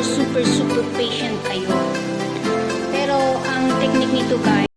super patient kayo. Pero ang technique nito guys,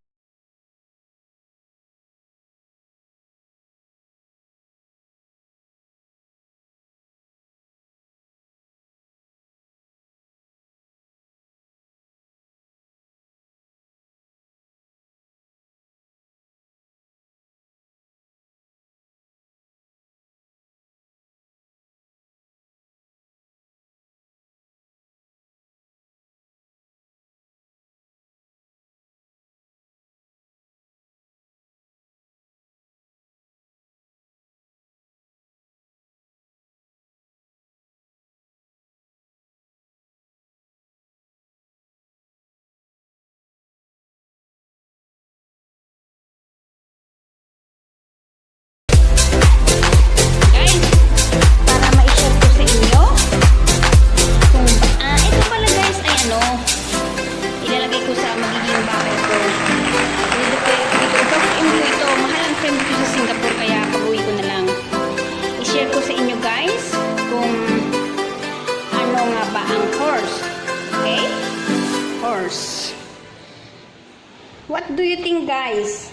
what do you think guys?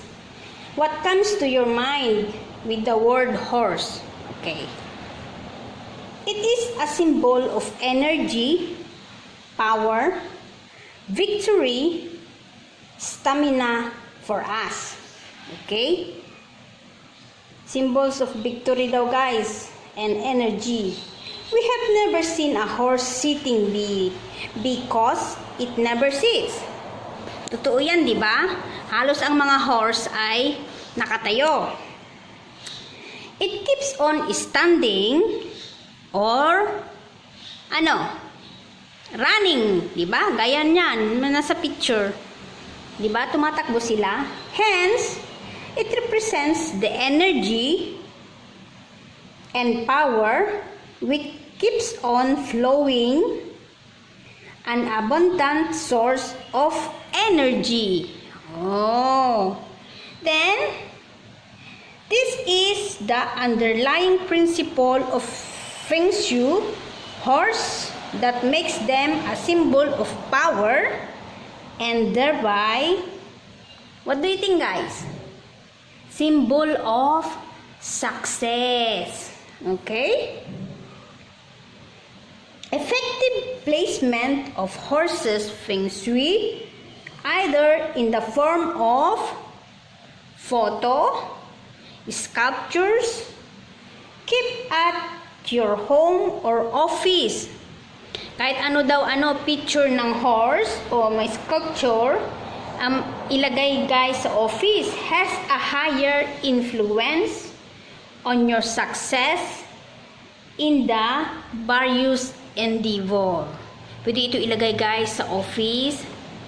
What comes to your mind with the word horse? Okay. It is a symbol of energy, power, victory, stamina for us. Okay? Symbols of victory daw guys, and energy. We have never seen a horse sitting because it never sits. Totoo yan, di ba? Halos ang mga horse ay nakatayo. It keeps on standing or running, di ba? Gaya niyan, nasa picture. Di ba? Tumatakbo sila. Hence, it represents the energy and power which keeps on flowing, an abundant source of energy. Oh. Then, this is the underlying principle of Feng Shui, horse, that makes them a symbol of power and thereby, what do you think guys? Symbol of success. Okay? Effective placement of horses Feng Shui, either in the form of photo, sculptures, keep at your home or office. Kahit ano daw picture ng horse o may sculpture, ilagay guys sa office, has a higher influence on your success in the various endeavor. Pwede ito ilagay guys sa office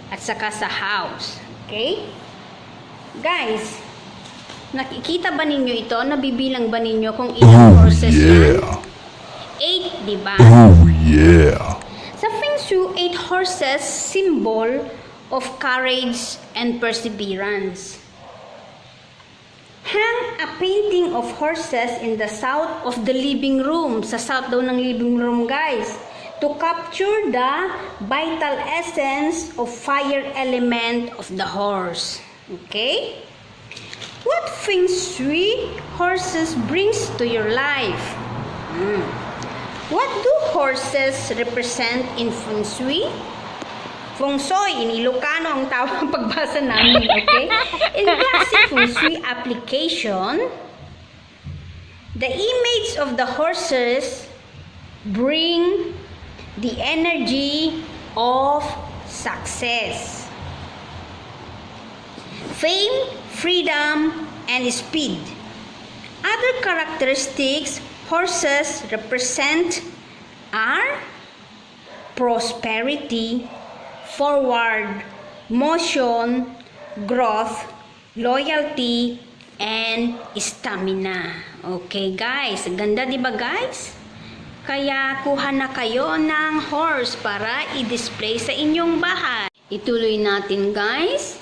at saka sa house. Okay? Guys, nakikita ba ninyo ito? Nabibilang ba ninyo kung ilang horses yan? 8, di ba? Oh yeah. Sa Feng Shui, 8 horses symbol of courage and perseverance. Hang a painting of horses in the south of the living room. Sa south daw ng living room, guys. To capture the vital essence of fire element of the horse. Okay? What Feng Shui horses brings to your life? What do horses represent in Feng Shui? Feng Shui, in Ilocano ang tawag pagbasa namin, okay? In classic Feng Shui application, the image of the horses bring the energy of success, fame, freedom, and speed. Other characteristics horses represent are prosperity, forward motion, growth, loyalty, and stamina. Okay guys, ganda diba guys? Kaya kuha na kayo ng horse para i-display sa inyong bahay. Ituloy natin guys.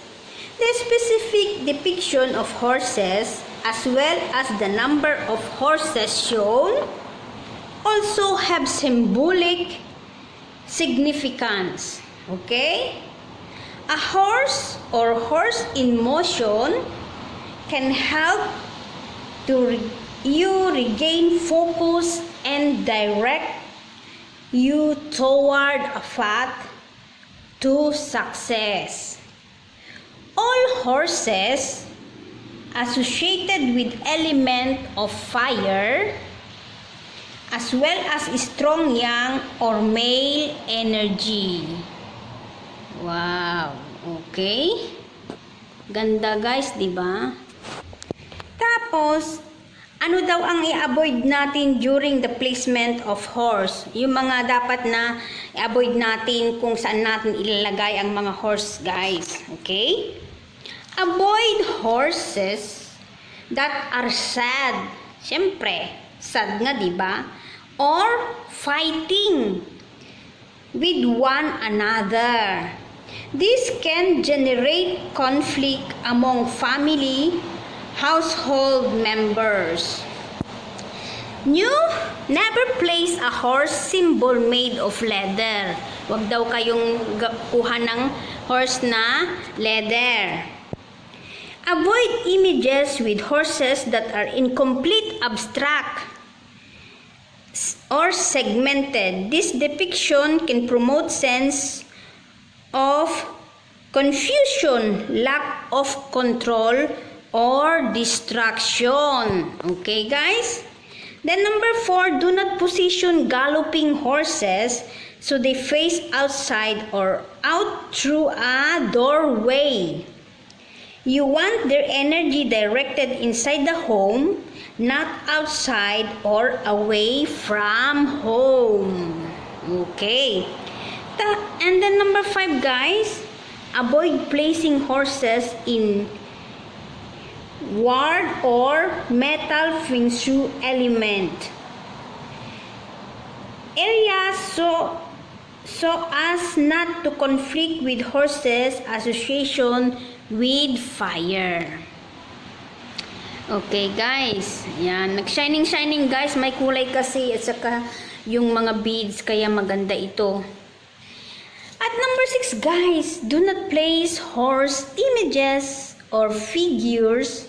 The specific depiction of horses as well as the number of horses shown also have symbolic significance. Okay? A horse or horse in motion can help to you regain focus and direct you toward a path to success. All horses associated with element of fire as well as strong yang or male energy. Wow, okay? Ganda guys, di ba? Tapos, ano daw ang i-avoid natin during the placement of horse? Yung mga dapat na i-avoid natin kung saan natin ilalagay ang mga horse guys. Okay? Avoid horses that are sad. Siyempre, sad nga, di ba? Or fighting with one another. This can generate conflict among family, household members. Never place a horse symbol made of leather. Huwag daw kayong kuha ng horse na leather. Avoid images with horses that are incomplete, abstract, or segmented. This depiction can promote sense of confusion, lack of control, or distraction. Okay, guys? Then number 4, do not position galloping horses so they face outside or out through a doorway. You want their energy directed inside the home, not outside or away from home. Okay. And then number 5, guys, avoid placing horses in wood or metal feng shui element areas so as not to conflict with horses association with fire. Okay guys, yan, nag-shining guys, may kulay kasi at saka yung mga beads, kaya maganda ito. At number 6, guys, do not place horse images or figures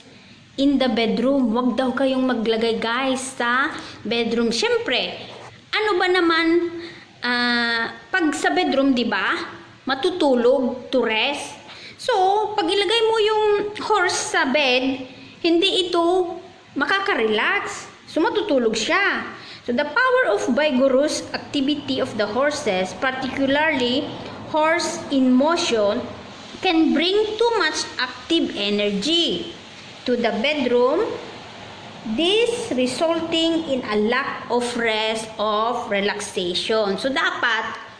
in the bedroom. Huwag daw kayong maglagay guys sa bedroom. Siyempre, ano ba naman pag sa bedroom, di ba? Matutulog, to rest. So, pag ilagay mo yung horse sa bed, hindi ito makaka-relax. So, matutulog siya. So, the power of vigorous activity of the horses, particularly horse in motion, can bring too much active energy to the bedroom, this resulting in a lack of rest, of relaxation. So, dapat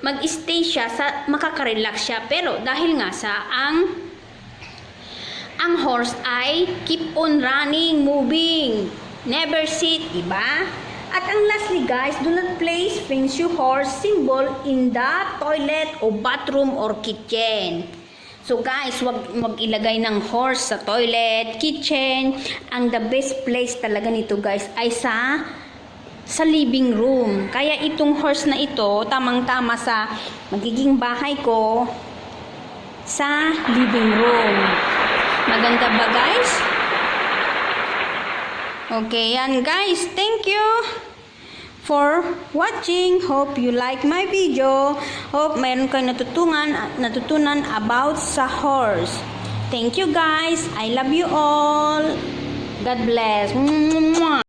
mag-stay siya, makaka-relax siya. Pero, dahil nga sa ang horse ay keep on running, moving, never sit, diba? At ang lastly guys, do not place feng shui horse symbol in the toilet o bathroom or kitchen. So guys, wag ilagay ng horse sa toilet, kitchen. Ang the best place talaga nito guys ay sa living room. Kaya itong horse na ito, tamang-tama sa magiging bahay ko sa living room. Maganda ba guys? Okay, yan guys. Thank you for watching. Hope you like my video. Hope mayroon kayo natutunan about sa horse. Thank you guys. I love you all. God bless. Mwah!